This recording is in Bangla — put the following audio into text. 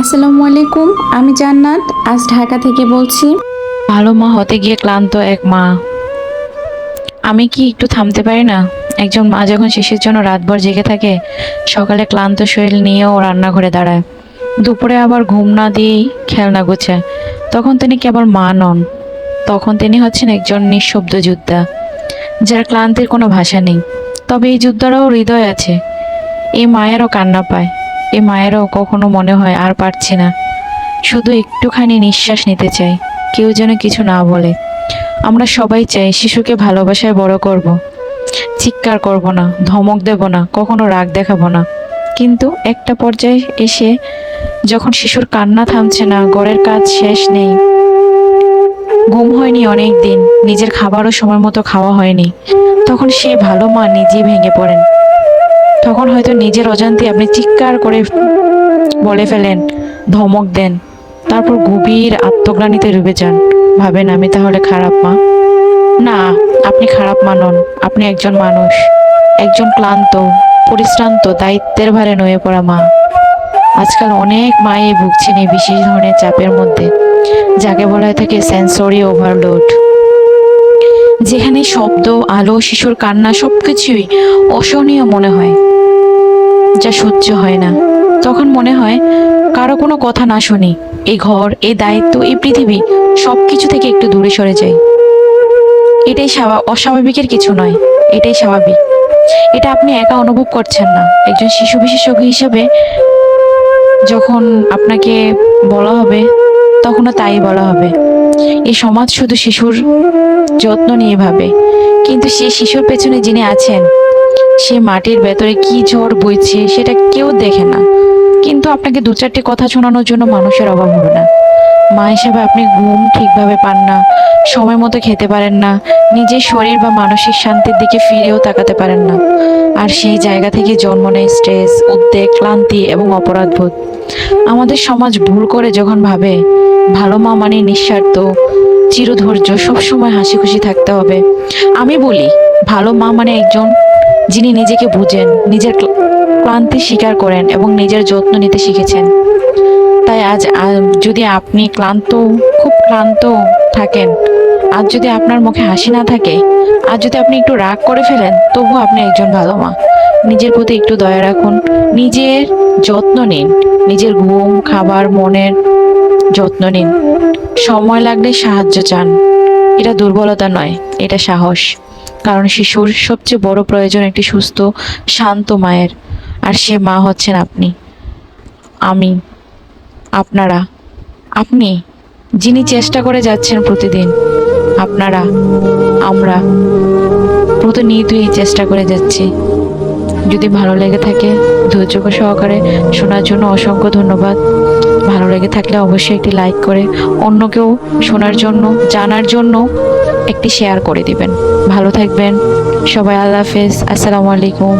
আসসালামু আলাইকুম, আমি জান্নাত আজ ঢাকা থেকে বলছি। ভালো মা হতে গিয়ে ক্লান্ত এক মা। আমি কি একটু থামতে পারি না? একজন মা যখন শিশুর জন্য রাতভর জেগে থাকে, সকালে ক্লান্ত শরীর নিয়েও রান্নাঘরে দাঁড়ায়, দুপুরে আবার ঘুম না দিয়েই খেলনা গোছায়, তখন তিনি কেবল মা নন, তখন তিনি হচ্ছেন একজন নিঃশব্দ যোদ্ধা, যার ক্লান্তির কোনো ভাষা নেই। তবে এই যোদ্ধারও হৃদয় আছে। এই মায়েরও কান্না পায়, এই মায়েরও কখনো মনে হয় আর পারছি না, শুধু একটুখানি নিঃশ্বাস নিতে চাই, কেউ যেন কিছু না বলে। আমরা সবাই চাই শিশুকে ভালোবাসায় বড় করব, চিৎকার করব না, ধমক দেব না, কখনো রাগ দেখাবো না। কিন্তু একটা পর্যায়ে এসে যখন শিশুর কান্না থামছে না, ঘরের কাজ শেষ নেই, ঘুম হয়নি অনেক দিন, নিজের খাবারও সময় মতো খাওয়া হয়নি, তখন সেই ভালো মা নিজেই ভেঙে পড়েন। তখন হয়তো নিজের অজান্তে আপনি চিৎকার করে বলে ফেলেন, ধমক দেন, তারপর গভীর আত্মগ্লানিতে ডুবে যান। ভাবেন আমি তাহলে খারাপ মা? না, আপনি খারাপ মা নন। আপনি একজন মানুষ, একজন ক্লান্ত, পরিশ্রান্ত, দায়িত্বের ভারে নুয়ে পড়া মা। আজকাল অনেক মাই ভুগছেন এই বিশেষ ধরনের চাপের মধ্যে, যাকে বলা হয়ে থাকে সেন্সরি ওভারলোড, যেখানে শব্দ, আলো, শিশুর কান্না সবকিছুই অসহনীয় মনে হয়, যা সহ্য হয় না। তখন মনে হয় কারো কোনো কথা না শুনি, এই ঘর, এই দায়িত্ব, এই পৃথিবী সবকিছু থেকে একটু দূরে সরে যাই। এটাই অস্বাভাবিকের কিছু নয়, এটাই স্বাভাবিক। এটা আপনি একা অনুভব করছেন না। একজন শিশু বিশেষজ্ঞ হিসেবে যখন আপনাকে বলা হবে, তখনও তাই বলা হবে। এই সমাজ শুধু শিশুর যত্ন নিয়ে ভাবে, কিন্তু সেই শিশুর পেছনে যিনি আছেন, সে মাটির ভেতরে কি ঝড় বইছে সেটা কেউ দেখে না। কিন্তু আপনাকে দু চারটে কথা শোনানোর জন্য মানুষের অভাব হবে না। মা হিসেবে আপনি ঘুম ঠিকভাবে পান না, সময় মতো খেতে পারেন না, নিজের শরীর বা মানসিক শান্তির দিকে ফিরেও তাকাতে পারেন না। আর সেই জায়গা থেকে জন্ম নেয় স্ট্রেস, উদ্বেগ, ক্লান্তি এবং অপরাধবোধ। আমাদের সমাজ ভুল করে যখন ভাবে ভালো মা মানে নিঃস্বার্থ, চিরধৈর্য, সবসময় হাসি খুশি থাকতে হবে। আমি বলি, ভালো মা মানে একজন যিনি নিজেকে বুঝেন, নিজের ক্লান্তি স্বীকার করেন এবং নিজের যত্ন নিতে শিখেছেন। তাই যদি আপনি খুব ক্লান্ত থাকেন, আজ যদি আপনার মুখে হাসি না থাকে, আজ যদি আপনি একটু রাগ করে ফেলেন, তবুও আপনি একজন ভালো মা। নিজের প্রতি একটু দয়া রাখুন, নিজের যত্ন নিন, নিজের ঘুম, খাবার, মনের যত্ন নিন। সময় লাগলে সাহায্য চান, এটা দুর্বলতা নয়, এটা সাহস। কারণ শিশুর সবচেয়ে বড় প্রয়োজন একটি সুস্থ, শান্ত মায়ের। আর সে মা হচ্ছেন আপনি, আমি, আপনারা, আপনি যিনি চেষ্টা করে যাচ্ছেন প্রতিদিন, আপনারা, আমরা প্রতিনিয়তই চেষ্টা করে যাচ্ছি। যদি ভালো লেগে থাকে, ধৈর্য সহকারে শোনার জন্য অসংখ্য ধন্যবাদ। ভালো লেগে থাকলে অবশ্যই একটি লাইক করে অন্যকেও শোনার জন্য, জানার জন্য একটি শেয়ার করে দিবেন। ভালো থাকবেন সবাই। আল্লাহ হাফেজ। আসসালামু আলাইকুম।